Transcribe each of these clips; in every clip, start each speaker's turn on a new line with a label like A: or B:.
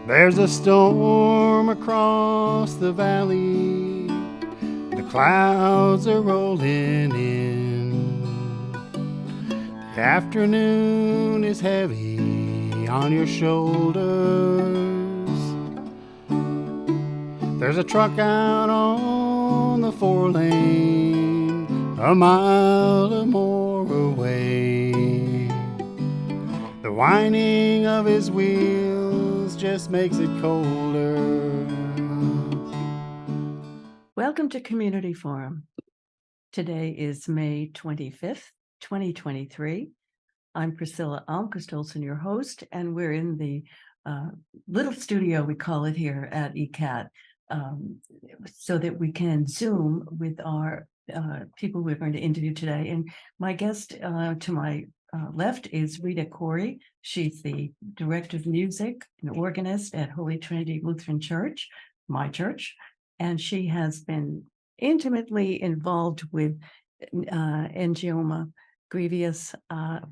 A: There's a storm across the valley. The clouds are rolling in. The afternoon is heavy on your shoulders. There's a truck out on the 4-lane, a mile or more away. The whining of his wheels just makes it colder.
B: Welcome to Community Forum. Today is May 25th, 2023. I'm Priscilla Almquest-Olsen, your host, and we're in the little studio, we call it here at ECAT, so that we can Zoom with our people we're going to interview today. And my guest to my left is Rita Cory. She's the director of music and organist at Holy Trinity Lutheran Church, my church, and she has been intimately involved with Njioma Grevious,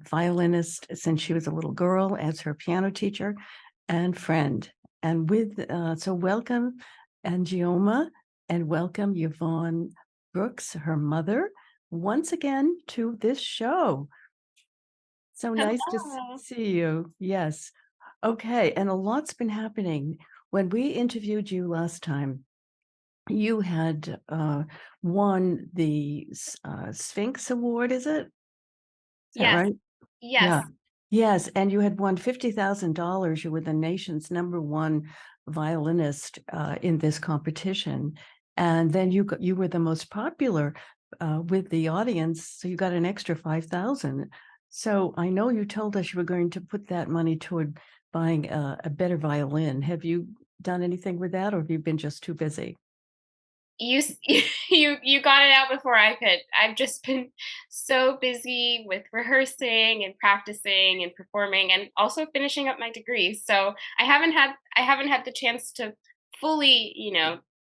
B: violinist since she was a little girl, as her piano teacher and friend. And so welcome Njioma, and welcome Yvonne Brooks, her mother, once again to this show. So nice to see you. Yes. Okay. And a lot's been happening. When we interviewed you last time, you had won the Sphinx Award, is it? Is that
C: Yes.
B: right?
C: Yes.
B: Yeah. Yes. And you had won $50,000. You were the nation's #1 violinist in this competition. And then you were the most popular with the audience. So you got an extra 5,000. So I know you told us you were going to put that money toward buying a better violin. Have you done anything with that, or have you been just too busy?
C: You got it out before I could. I've just been so busy with rehearsing and practicing and performing and also finishing up my degree. So I haven't had the chance to fully,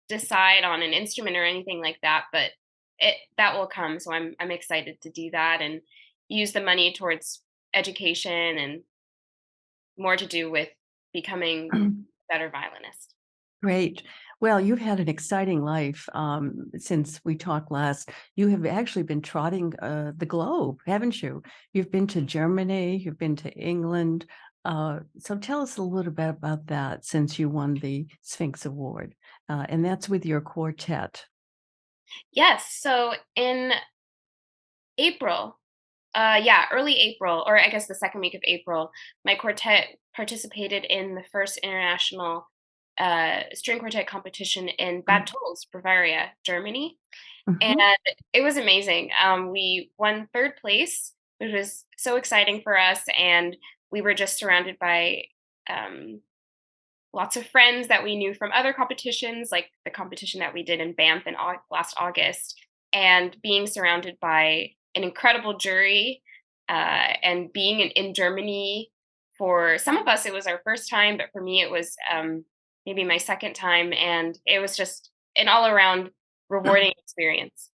C: decide on an instrument or anything like that, but that will come. So I'm excited to do that and use the money towards education and more to do with becoming a better violinist.
B: Great. Well, you've had an exciting life since we talked last. You have actually been trotting the globe, haven't you? You've been to Germany, you've been to England. So tell us a little bit about that since you won the Sphinx Award. And that's with your quartet.
C: Yes. So in April, early April, or I guess the second week of April, my quartet participated in the first international string quartet competition in Bad Tolz, Bavaria, Germany, and
B: Mhm.
C: it was amazing. We won third place, which was so exciting for us, and we were just surrounded by um, lots of friends that we knew from other competitions, like the competition that we did in Banff in last August, and being surrounded by an incredible jury, and being in Germany. For some of us, it was our first time, but for me, it was maybe my second time, and it was just an all around rewarding experience.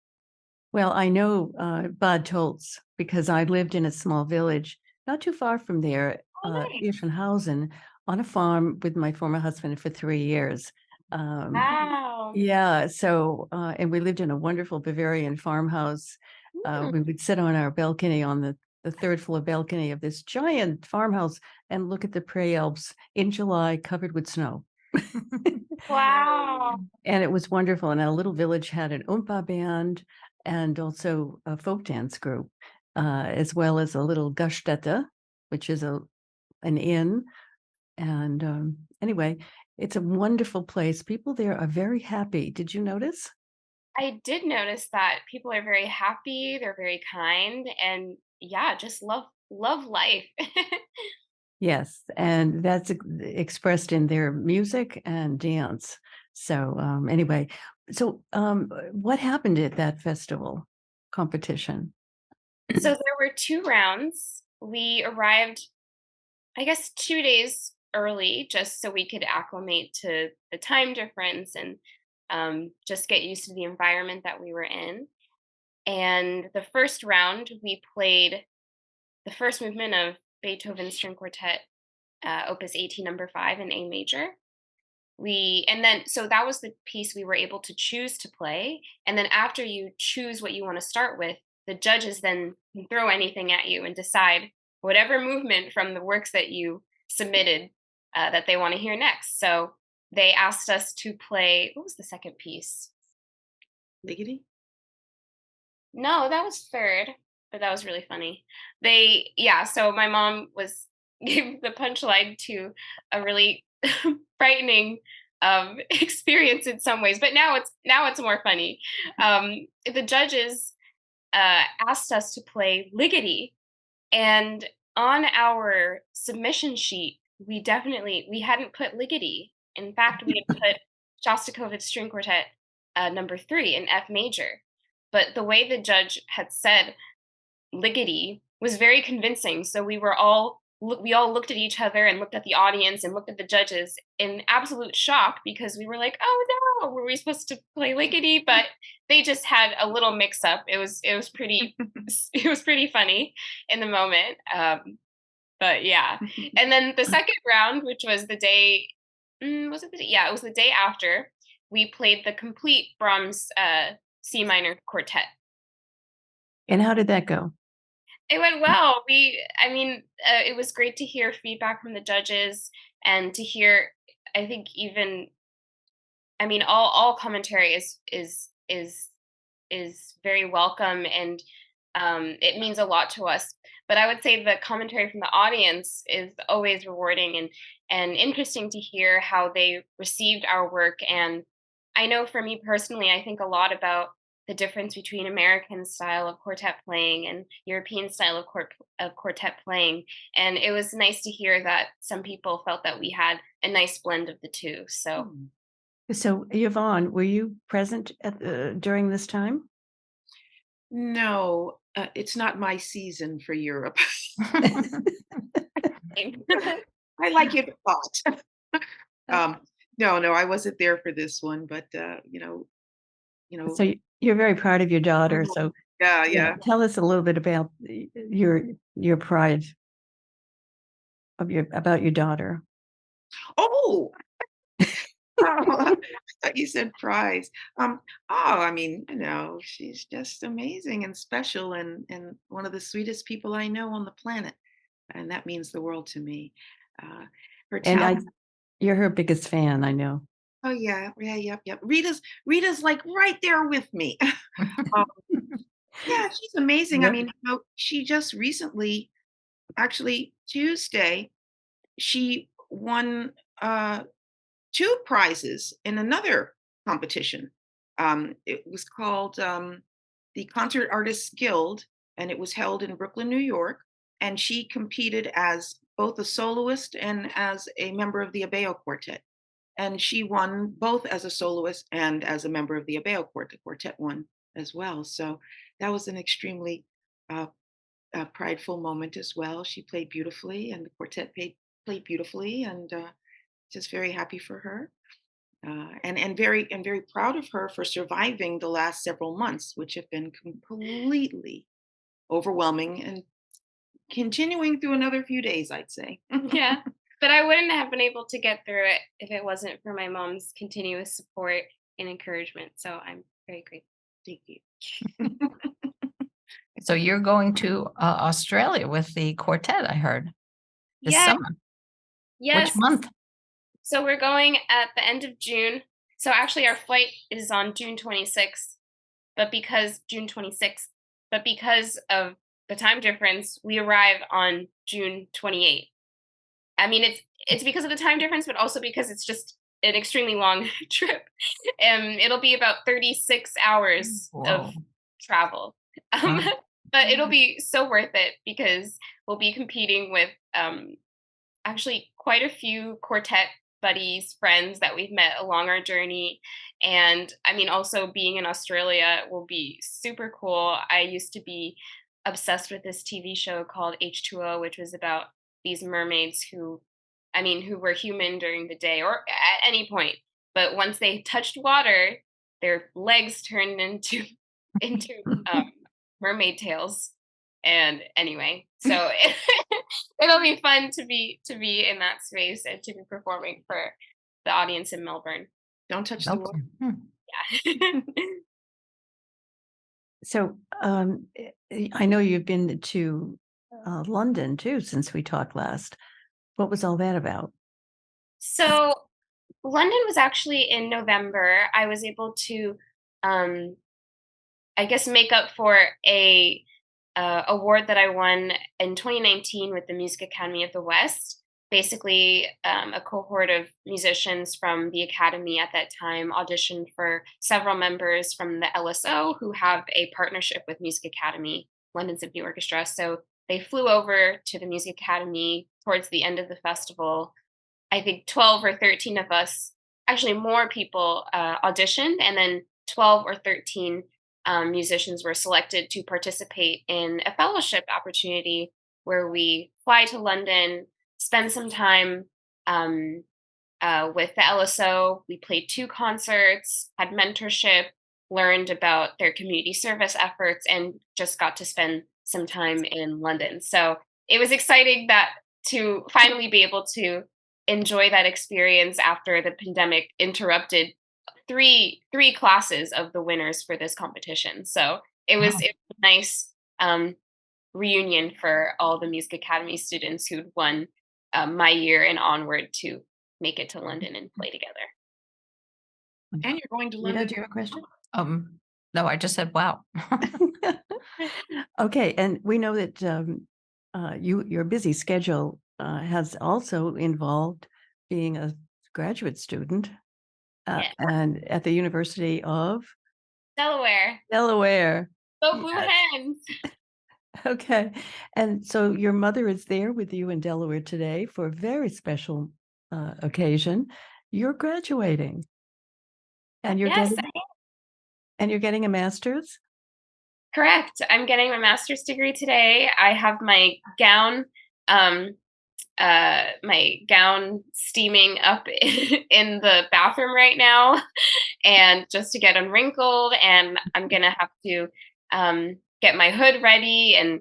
B: Well, I know Bad Tolz because I lived in a small village not too far from there,
C: Oh, nice.
B: Irschenhausen, on a farm with my former husband for 3 years. Um,
C: Wow.
B: yeah, so and we lived in a wonderful Bavarian farmhouse.
C: Mm.
B: We would sit on our balcony on the third floor balcony of this giant farmhouse and look at the Prey Alps in July covered with snow.
C: Wow.
B: And it was wonderful. And our little village had an Oompa band and also a folk dance group, as well as a little Gaststätte, which is an inn. And anyway, it's a wonderful place. People there are very happy. Did you notice?
C: I did notice that people are very happy, they're very kind, and yeah, just love life.
B: Yes, and that's expressed in their music and dance. So anyway, so what happened at that festival competition?
C: So there were 2 rounds. We arrived, I guess, 2 days early just so we could acclimate to the time difference and, just get used to the environment that we were in. And the first round, we played the first movement of Beethoven's String Quartet, Opus 18, number 5 in A major. so that was the piece we were able to choose to play. And then after you choose what you want to start with, the judges then can throw anything at you and decide whatever movement from the works that you submitted that they want to hear next. So they asked us to play, what was the second piece?
D: Liggity?
C: No, that was third, but that was really funny. So my mom gave the punchline to a really frightening experience in some ways, but now it's more funny. The judges asked us to play Liggity, and on our submission sheet, we hadn't put Liggity. In fact, we had put Shostakovich String Quartet number 3 in F major. But the way the judge had said Liggity was very convincing. So we all looked at each other and looked at the audience and looked at the judges in absolute shock, because we were like, oh no, were we supposed to play Liggity? But they just had a little mix up. It was pretty it was pretty funny in the moment. But yeah. And then the second round, which was the day, was it the day? Yeah, it was the day after, we played the complete Brahms C minor quartet.
B: And how did that go?
C: It went well. It was great to hear feedback from the judges, and to hear, I think all commentary is very welcome, and it means a lot to us. But I would say the commentary from the audience is always rewarding and interesting to hear how they received our work. And I know for me personally, I think a lot about the difference between American style of quartet playing and European style of quartet playing. And it was nice to hear that some people felt that we had a nice blend of the two. So,
B: Yvonne, were you present during this time?
D: No, it's not my season for Europe. I like it a lot. No, I wasn't there for this one, but
B: So you're very proud of your daughter. So
D: yeah.
B: Tell us a little bit about your pride about your daughter.
D: Oh, I thought you said prize. She's just amazing and special, and one of the sweetest people I know on the planet, and that means the world to me. Her talent.
B: And you're her biggest fan, I know.
D: Oh yeah. Rita's like right there with me. Yeah, she's amazing.
B: Yep.
D: She just recently, actually Tuesday, she won 2 prizes in another competition. It was called the Concert Artists Guild, and it was held in Brooklyn, New York. And she competed as both a soloist and as a member of the Abeo Quartet. And she won both as a soloist and as a member of the Abeo Quartet. Quartet won as well. So that was an extremely prideful moment as well. She played beautifully, and the quartet played beautifully, and just very happy for her, and very proud of her for surviving the last several months, which have been completely overwhelming, and continuing through another few days, I'd say.
C: Yeah. But I wouldn't have been able to get through it if it wasn't for my mom's continuous support and encouragement. So I'm very grateful.
D: Thank you.
E: So you're going to Australia with the quartet, I heard, this summer.
C: Yes.
E: Which month?
C: So we're going at the end of June. So actually our flight is on June 26th, but because of the time difference, we arrive on June 28th. I mean, it's because of the time difference, but also because it's just an extremely long trip. It'll be about 36 hours of travel. But it'll be so worth it, because we'll be competing with actually quite a few quartet buddies, friends that we've met along our journey. And also being in Australia will be super cool. I used to be obsessed with this TV show called H2O, which was about these mermaids who were human during the day or at any point, but once they touched water, their legs turned into mermaid tails. And anyway, so it'll be fun to be in that space and to be performing for the audience in Melbourne.
D: Don't touch the water.
E: Hmm.
C: Yeah.
B: So I know you've been to London too since we talked last. What was all that about?
C: So London was actually in November. I was able to, um, I guess, make up for a award that I won in 2019 with the Music Academy of the West. Basically, a cohort of musicians from the academy at that time auditioned for several members from the LSO who have a partnership with Music Academy, London Symphony Orchestra. So they flew over to the Music Academy towards the end of the festival. I think 12 or 13 of us, actually more people auditioned, and then 12 or 13 musicians were selected to participate in a fellowship opportunity where we fly to London, spend some time with the LSO. We played 2 concerts, had mentorship, learned about their community service efforts, and just got to spend some time in London. So it was exciting that to finally be able to enjoy that experience after the pandemic interrupted three classes of the winners for this competition. So it was a nice reunion for all the Music Academy students who'd won my year and onward to make it to London and play together.
D: And you're going to
B: Rita,
D: London.
B: do you have a question?
E: No, I just said, wow.
B: Okay, and we know that your busy schedule has also involved being a graduate student
C: Yeah.
B: and at the University of
C: Delaware.
B: Delaware.
C: Go Blue
B: Yes.
C: Hens.
B: Okay, and so your mother is there with you in Delaware today for a very special occasion. You're graduating, and
C: Yes,
B: you're getting a master's.
C: correct. I'm getting my master's degree today. I have um, my gown steaming up in the bathroom right now, and just to get unwrinkled, and I'm gonna have to get my hood ready and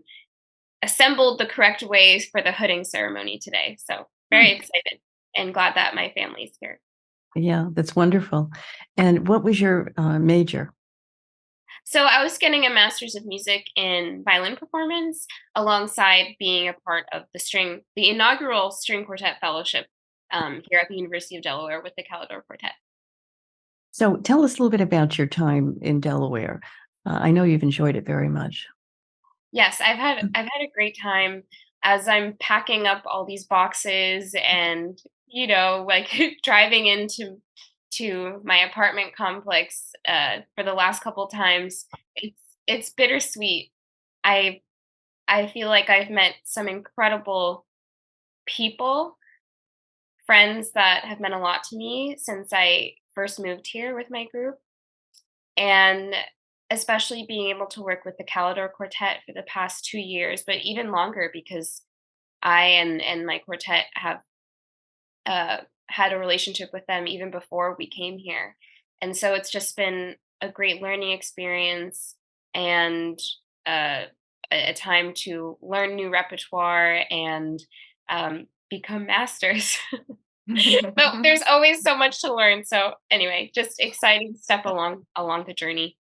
C: assembled the correct ways for the hooding ceremony today. So very excited and glad that my family's here.
B: Yeah, that's wonderful. And what was your major?
C: So I was getting a master's of music in violin performance alongside being a part of the inaugural string quartet fellowship here at the University of Delaware with the Calidore Quartet.
B: So tell us a little bit about your time in Delaware. I know you've enjoyed it very much.
C: Yes, I've had a great time as I'm packing up all these boxes and like driving to my apartment complex for the last couple times. It's bittersweet. I I feel like I've met some incredible people, friends that have meant a lot to me since I first moved here with my group, and especially being able to work with the Calidore Quartet for the past 2 years, but even longer because I and my quartet have uh, had a relationship with them even before we came here. And so it's just been a great learning experience and uh, a time to learn new repertoire and become masters. But there's always so much to learn. So anyway, just exciting step along the journey.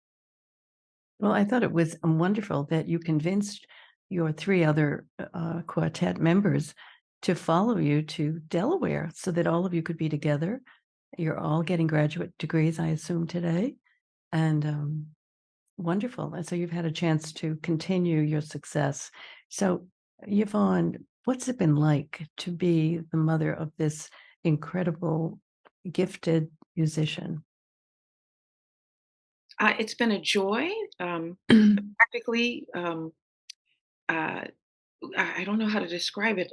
B: Well, I thought it was wonderful that you convinced your 3 other quartet members to follow you to Delaware so that all of you could be together. You're all getting graduate degrees, I assume, today. And wonderful. And so you've had a chance to continue your success. So, Yvonne, what's it been like to be the mother of this incredible, gifted musician?
D: It's been a joy. Practically, I don't know how to describe it.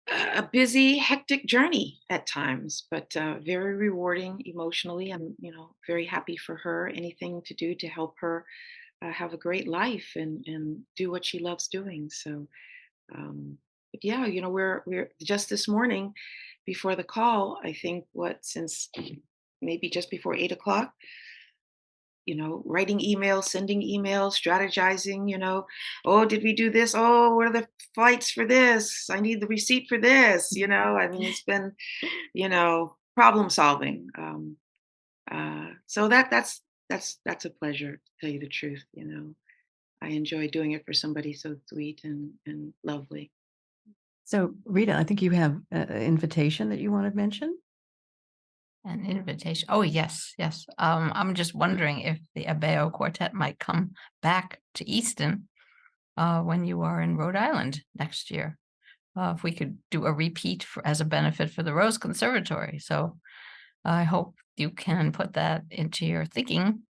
D: A busy, hectic journey at times, but very rewarding emotionally. I'm, very happy for her. Anything to do to help her have a great life and do what she loves doing. So, but yeah, we're just this morning before the call. I think since maybe just before 8 o'clock, writing emails, sending emails, strategizing, oh, did we do this? Oh, what are the flights for this? I need the receipt for this. I mean, it's been, problem solving. So that's a pleasure, to tell you the truth. I enjoy doing it for somebody so sweet and lovely.
B: So, Rita, I think you have an invitation that you want to mention.
E: An invitation. Oh, yes, yes. I'm just wondering if the Abeo Quartet might come back to Easton when you are in Rhode Island next year. If we could do a repeat as a benefit for the Rose Conservatory. So I hope you can put that into your thinking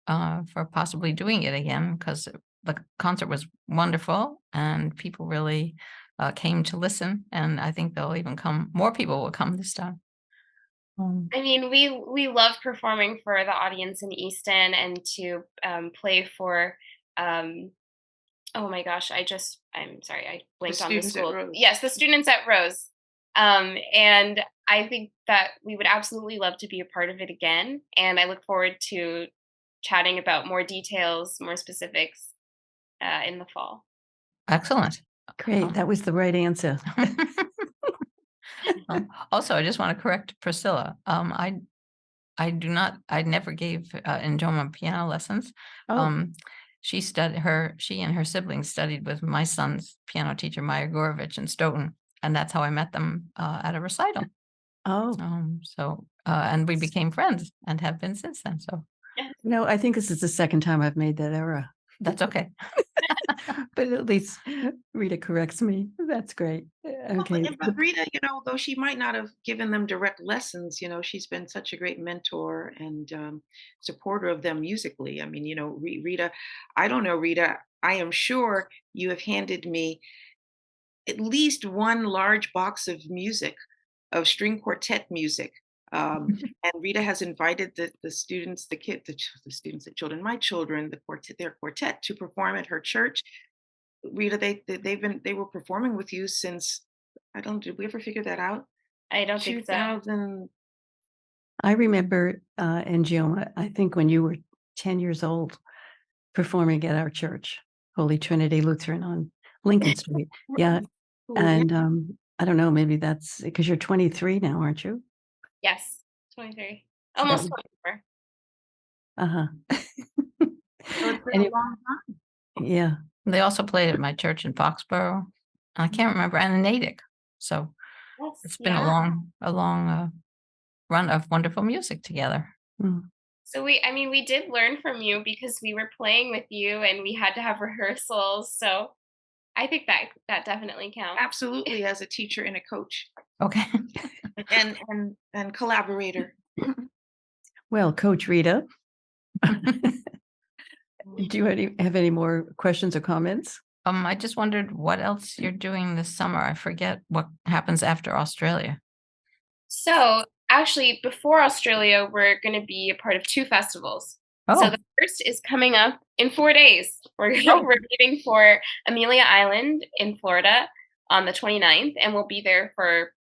E: for possibly doing it again, because the concert was wonderful and people really came to listen. And I think they'll even come, more people will come this time.
C: I mean, we love performing for the audience in Easton and to play for. Oh my gosh, I'm sorry, I blinked on the school. Yes, the students at Rose. And I think that we would absolutely love to be a part of it again. And I look forward to chatting about more details, more specifics in the fall.
E: Excellent.
B: Great. That was the right answer.
E: Also, I just want to correct Priscilla. I never gave Njioma piano lessons.
B: Oh.
E: She and her siblings studied with my son's piano teacher, Maya Gorovich, in Stoughton, and that's how I met them at a recital.
B: Oh.
E: And we became friends and have been since then. So,
B: no, I think this is the second time I've made that error.
E: That's okay.
B: But at least Rita corrects me. That's great. Okay.
D: But Rita, though she might not have given them direct lessons, she's been such a great mentor and supporter of them musically. I mean, Rita, I don't know, Rita, I am sure you have handed me at least one large box of music, of string quartet music. And Rita has invited the students, the students, the children, my children, their quartet, to perform at her church. Rita, they were performing with you since, did we ever figure that out?
C: I don't think so.
D: 2000.
B: I remember Njioma, I think when you were 10 years old, performing at our church, Holy Trinity Lutheran on Lincoln Street. Yeah. And I don't know, maybe that's because you're 23 now, aren't you?
C: Yes, 23. Almost 24.
B: Uh-huh.
D: So it's been a long time.
B: Yeah.
E: They also played at my church in Foxborough. I can't remember, and in Natick. So it's been a long run of wonderful music together.
B: Mm.
C: So we did learn from you because we were playing with you and we had to have rehearsals. So I think that definitely counts.
D: Absolutely, as a teacher and a coach.
E: Okay.
D: and collaborator.
B: Well, Coach Rita, do you have any more questions or comments?
E: I just wondered what else you're doing this summer. I forget what happens after Australia.
C: So actually, before Australia, we're going to be a part of 2 festivals.
E: Oh.
C: So the first is coming up in 4 days. We're meeting for Amelia Island in Florida on the 29th, and we'll be there for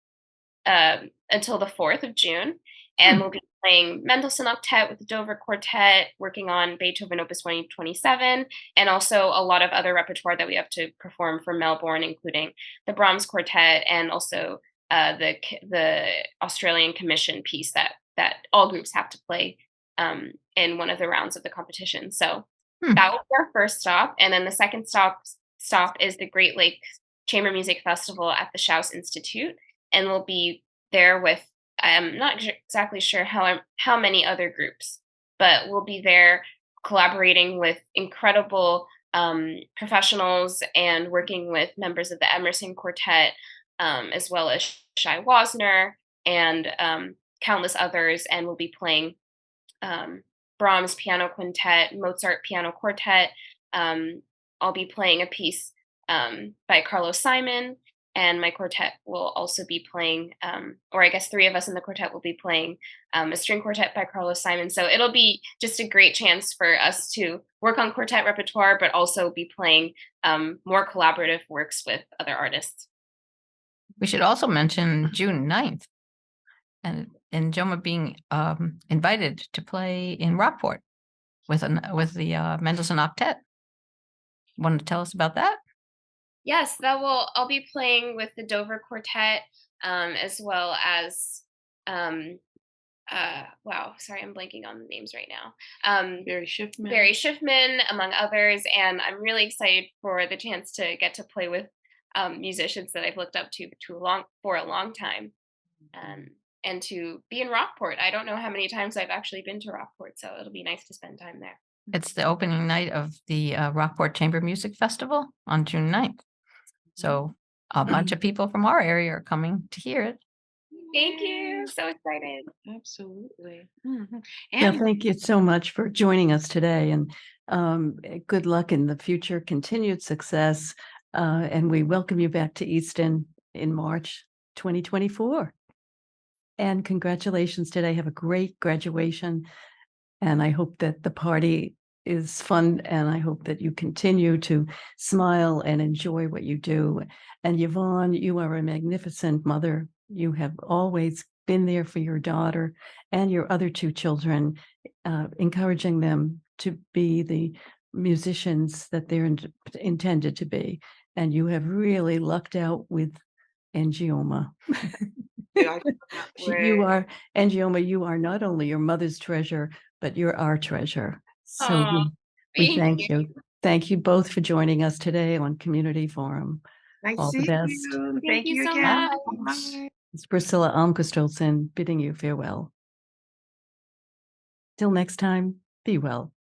C: until the 4th of June. And we'll be playing Mendelssohn Octet with the Dover Quartet, working on Beethoven Opus 127, and also a lot of other repertoire that we have to perform for Melbourne, including the Brahms Quartet and also the Australian Commission piece that all groups have to play in one of the rounds of the competition. So that will be our first stop. And then the second stop is the Great Lakes Chamber Music Festival at the Schaus Institute. And we'll be there with, I'm not exactly sure how many other groups, but we'll be there collaborating with incredible professionals and working with members of the Emerson Quartet, as well as Shai Wasner and countless others. And we'll be playing Brahms Piano Quintet, Mozart Piano Quartet. I'll be playing a piece by Carlos Simon, and my quartet will also be playing, or I guess 3 of us in the quartet will be playing a string quartet by Carlos Simon. So it'll be just a great chance for us to work on quartet repertoire, but also be playing more collaborative works with other artists.
E: We should also mention June 9th and Njioma being invited to play in Rockport with the Mendelssohn Octet. Want to tell us about that?
C: Yes, I'll be playing with the Dover Quartet, as well as wow, sorry, I'm blanking on the names right now.
D: Barry Schiffman.
C: Barry Schiffman, among others, and I'm really excited for the chance to get to play with musicians that I've looked up to for a long time, and to be in Rockport. I don't know how many times I've actually been to Rockport, so it'll be nice to spend time there.
E: It's the opening night of the Rockport Chamber Music Festival on June 9th. So a bunch of people from our area are coming to hear it.
C: Thank you. So excited.
D: Absolutely.
B: Well,
D: And
B: thank you so much for joining us today, and good luck in the future, continued success, and we welcome you back to Easton in March 2024. And congratulations today. Have a great graduation, and I hope that the party is fun, and I hope that you continue to smile and enjoy what you do. And Yvonne, you are a magnificent mother. You have always been there for your daughter and your other two children, encouraging them to be the musicians that they're intended to be. And you have really lucked out with Njioma. You are, Njioma, you are not only your mother's treasure, but you're our treasure. So we thank you. Thank you both for joining us today on Community Forum.
D: nice
B: All the
D: seeing
B: best.
D: you.
C: Thank you so
D: again.
C: much.
D: Bye.
B: It's Priscilla Almquest-Olsen bidding you farewell. Till next time, be well.